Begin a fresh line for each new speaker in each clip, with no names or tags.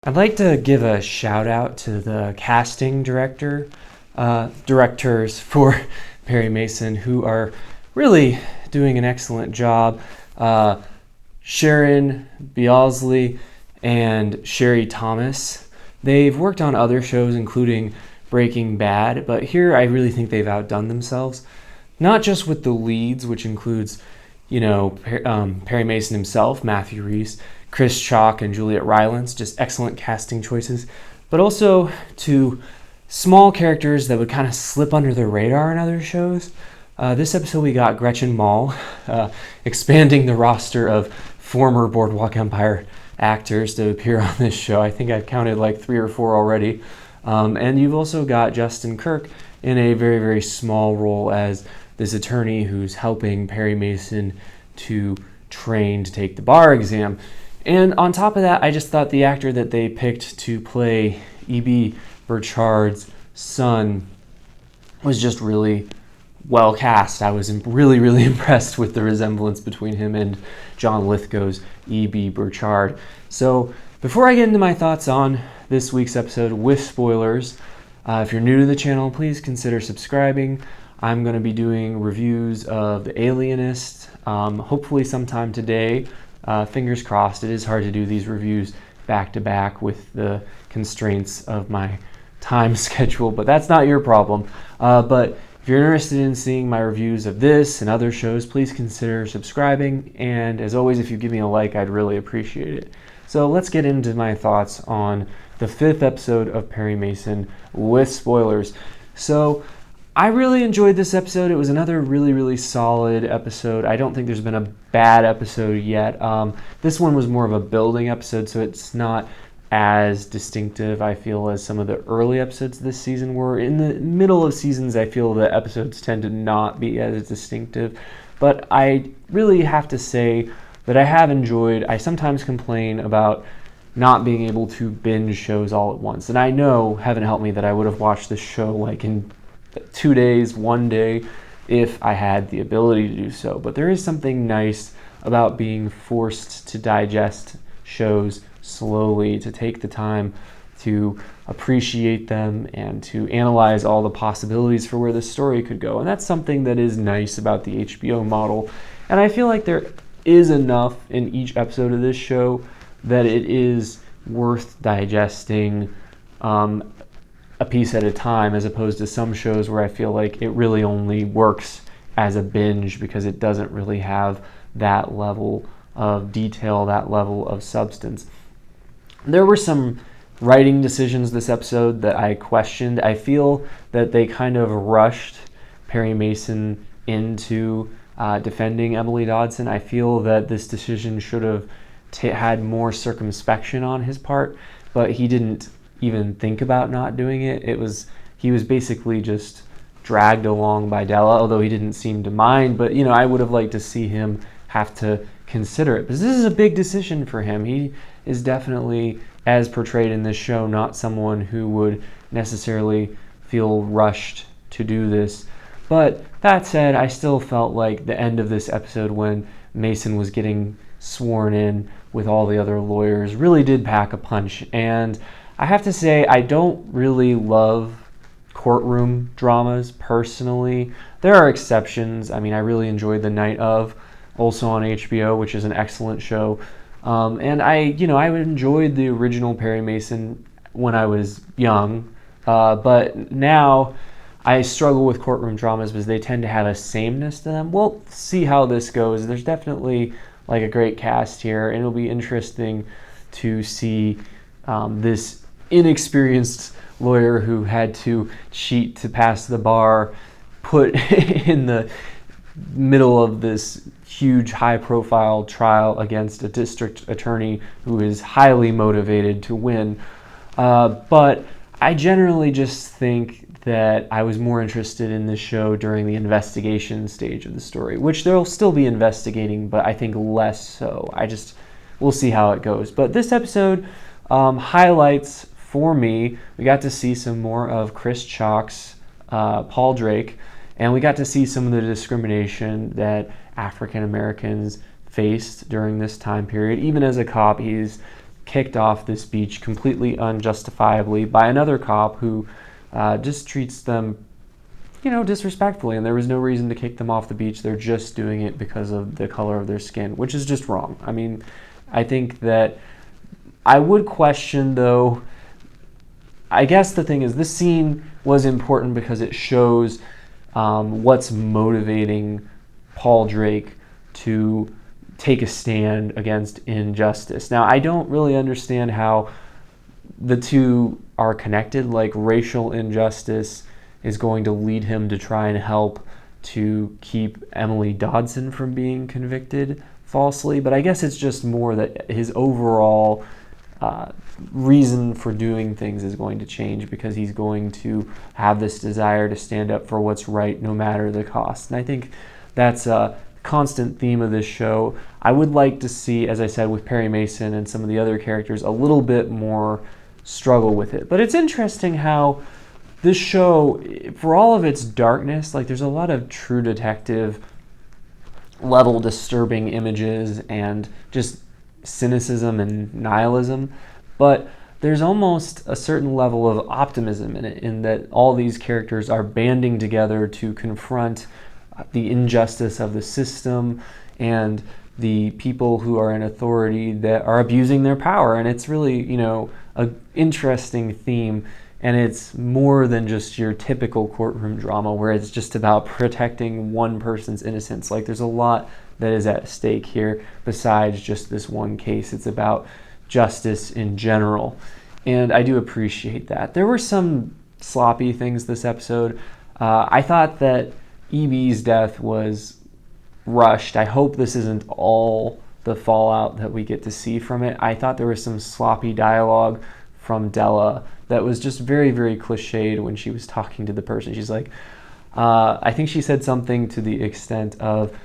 I'd like to give a shout out to the casting directors for Perry Mason, who are really doing an excellent job. Sharon Bialsley and Sherry Thomas. They've worked on other shows, including Breaking Bad, but here I really think they've outdone themselves. Not just with the leads, which includes, Perry Mason himself, Matthew Rhys, Chris Chalk, and Juliet Rylance, just excellent casting choices, but also to small characters that would kind of slip under the radar in other shows. This episode we got Gretchen Mall, expanding the roster of former Boardwalk Empire actors to appear on this show. I think I've counted like 3 or 4 already. And you've also got Justin Kirk in a very, very small role as this attorney who's helping Perry Mason to train to take the bar exam. And on top of that, I just thought the actor that they picked to play E.B. Burchard's son was just really well cast. I was really, really impressed with the resemblance between him and John Lithgow's E.B. Burchard. So before I get into my thoughts on this week's episode with spoilers, if you're new to the channel, please consider subscribing. I'm going to be doing reviews of The Alienist, hopefully sometime today. Fingers crossed. It is hard to do these reviews back to back with the constraints of my time schedule, but that's not your problem. But if you're interested in seeing my reviews of this and other shows, please consider subscribing. And as always, if you give me a like, I'd really appreciate it. So let's get into my thoughts on the 5th episode of Perry Mason with spoilers. So I really enjoyed this episode. It was another really, really solid episode. I don't think there's been a bad episode yet. This one was more of a building episode, so it's not as distinctive, I feel, as some of the early episodes this season were. In the middle of seasons, I feel the episodes tend to not be as distinctive. But I really have to say that I have enjoyed. I sometimes complain about not being able to binge shows all at once. And I know, heaven help me, that I would have watched this show like in 2 days, 1 day, if I had the ability to do so. But there is something nice about being forced to digest shows slowly, to take the time to appreciate them and to analyze all the possibilities for where the story could go. And that's something that is nice about the HBO model. And I feel like there is enough in each episode of this show that it is worth digesting a piece at a time, as opposed to some shows where I feel like it really only works as a binge because it doesn't really have that level of detail, that level of substance. There were some writing decisions this episode that I questioned. I feel that they kind of rushed Perry Mason into defending Emily Dodson. I feel that this decision should have had more circumspection on his part, but he didn't even think about not doing it. He was basically just dragged along by Della, although he didn't seem to mind. But I would have liked to see him have to consider it, because this is a big decision for him. He is definitely, as portrayed in this show, not someone who would necessarily feel rushed to do this. But that said, I still felt like the end of this episode, when Mason was getting sworn in with all the other lawyers, really did pack a punch. And I have to say, I don't really love courtroom dramas personally. There are exceptions. I mean, I really enjoyed The Night Of, also on HBO, which is an excellent show. And I enjoyed the original Perry Mason when I was young, but now I struggle with courtroom dramas because they tend to have a sameness to them. We'll see how this goes. There's definitely like a great cast here, and it'll be interesting to see this inexperienced lawyer who had to cheat to pass the bar put in the middle of this huge high-profile trial against a district attorney who is highly motivated to win. But I generally just think that I was more interested in this show during the investigation stage of the story, which they'll still be investigating, but I think less so. We'll see how it goes. But this episode highlights for me, we got to see some more of Chris Chalk's Paul Drake, and we got to see some of the discrimination that African Americans faced during this time period. Even as a cop, he's kicked off this beach completely unjustifiably by another cop who just treats them, disrespectfully, and there was no reason to kick them off the beach. They're just doing it because of the color of their skin, which is just wrong. I mean, I think that I would question, though, I guess the thing is, this scene was important because it shows what's motivating Paul Drake to take a stand against injustice. Now, I don't really understand how the two are connected, like racial injustice is going to lead him to try and help to keep Emily Dodson from being convicted falsely, but I guess it's just more that his overall reason for doing things is going to change because he's going to have this desire to stand up for what's right no matter the cost. And I think that's a constant theme of this show. I would like to see, as I said, with Perry Mason and some of the other characters, a little bit more struggle with it. But it's interesting how this show, for all of its darkness, like there's a lot of True Detective level disturbing images and just cynicism and nihilism, but there's almost a certain level of optimism in it, in that all these characters are banding together to confront the injustice of the system and the people who are in authority that are abusing their power. And it's really, an interesting theme. And it's more than just your typical courtroom drama where it's just about protecting one person's innocence. Like, there's a lot that is at stake here besides just this one case. It's about justice in general. And I do appreciate that. There were some sloppy things this episode. I thought that EB's death was rushed. I hope this isn't all the fallout that we get to see from it. I thought there was some sloppy dialogue from Della that was just very, very cliched when she was talking to the person. She's like, I think she said something to the extent of,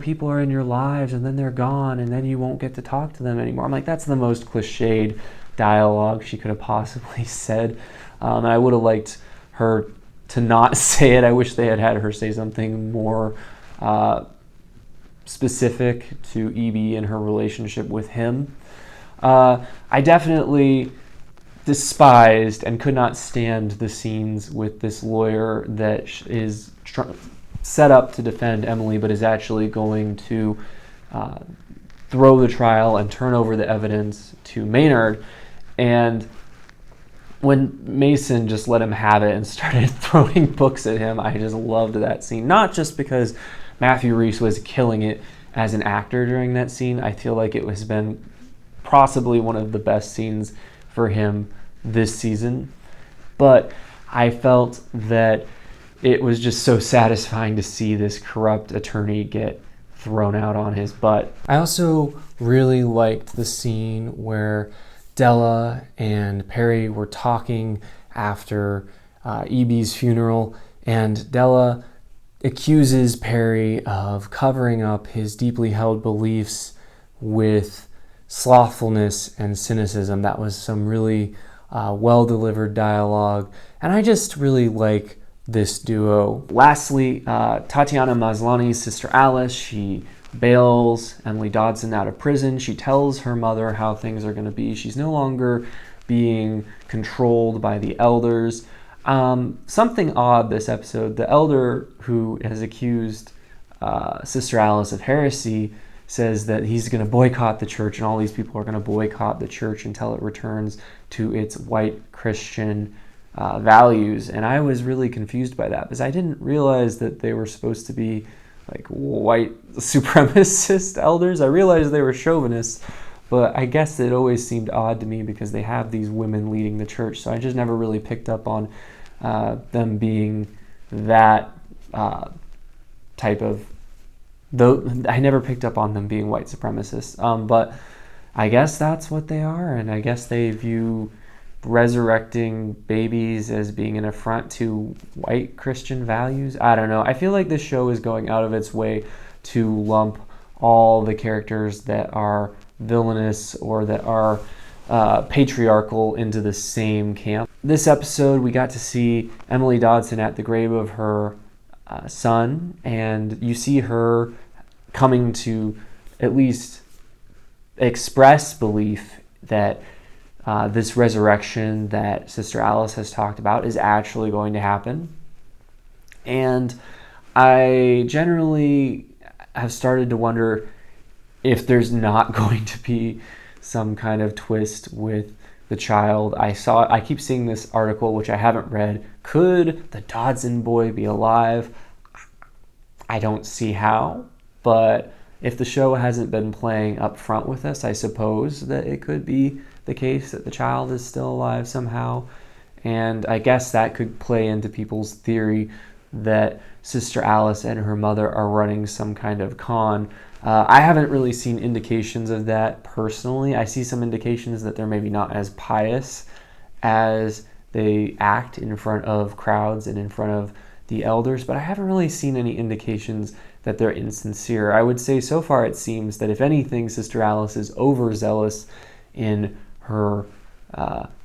people are in your lives and then they're gone and then you won't get to talk to them anymore. I'm like, that's the most cliched dialogue she could have possibly said. And I would have liked her to not say it. I wish they had her say something more specific to EB and her relationship with him. I definitely despised and could not stand the scenes with this lawyer that is set up to defend Emily, but is actually going to throw the trial and turn over the evidence to Maynard. And when Mason just let him have it and started throwing books at him, I just loved that scene. Not just because Matthew Rhys was killing it as an actor during that scene. I feel like it has been possibly one of the best scenes for him this season. But I felt that it was just so satisfying to see this corrupt attorney get thrown out on his butt. I also really liked the scene where Della and Perry were talking after EB's funeral, and Della accuses Perry of covering up his deeply held beliefs with slothfulness and cynicism. That was some really well-delivered dialogue, and I just really like this duo. Lastly, Tatiana Maslany's sister Alice, she bails Emily Dodson out of prison. She tells her mother how things are going to be. She's no longer being controlled by the elders. Something odd this episode, the elder who has accused Sister Alice of heresy says that he's going to boycott the church, and all these people are going to boycott the church until it returns to its white Christian values. And I was really confused by that because I didn't realize that they were supposed to be like white supremacist elders. I realized they were chauvinists, but I guess it always seemed odd to me because they have these women leading the church. So I just never really picked up on them being that type of, though I never picked up on them being white supremacists. But I guess that's what they are, and I guess they view resurrecting babies as being an affront to white Christian values. I don't know. I feel like this show is going out of its way to lump all the characters that are villainous or that are patriarchal into the same camp. This episode, we got to see Emily Dodson at the grave of her son, and you see her coming to at least express belief that this resurrection that Sister Alice has talked about is actually going to happen. And I generally have started to wonder if there's not going to be some kind of twist with the child. I keep seeing this article, which I haven't read. Could the Dodson boy be alive? I don't see how, but if the show hasn't been playing up front with us, I suppose that it could be the case that the child is still alive somehow. And I guess that could play into people's theory that Sister Alice and her mother are running some kind of con. I haven't really seen indications of that personally. I see some indications that they're maybe not as pious as they act in front of crowds and in front of the elders, but I haven't really seen any indications that they're insincere. I would say so far it seems that if anything, Sister Alice is overzealous in her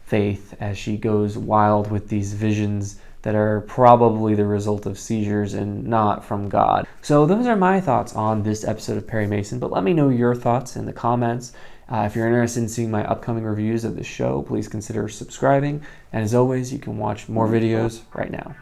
faith as she goes wild with these visions that are probably the result of seizures and not from God. So those are my thoughts on this episode of Perry Mason, but let me know your thoughts in the comments. If you're interested in seeing my upcoming reviews of the show, please consider subscribing. And as always, you can watch more videos right now.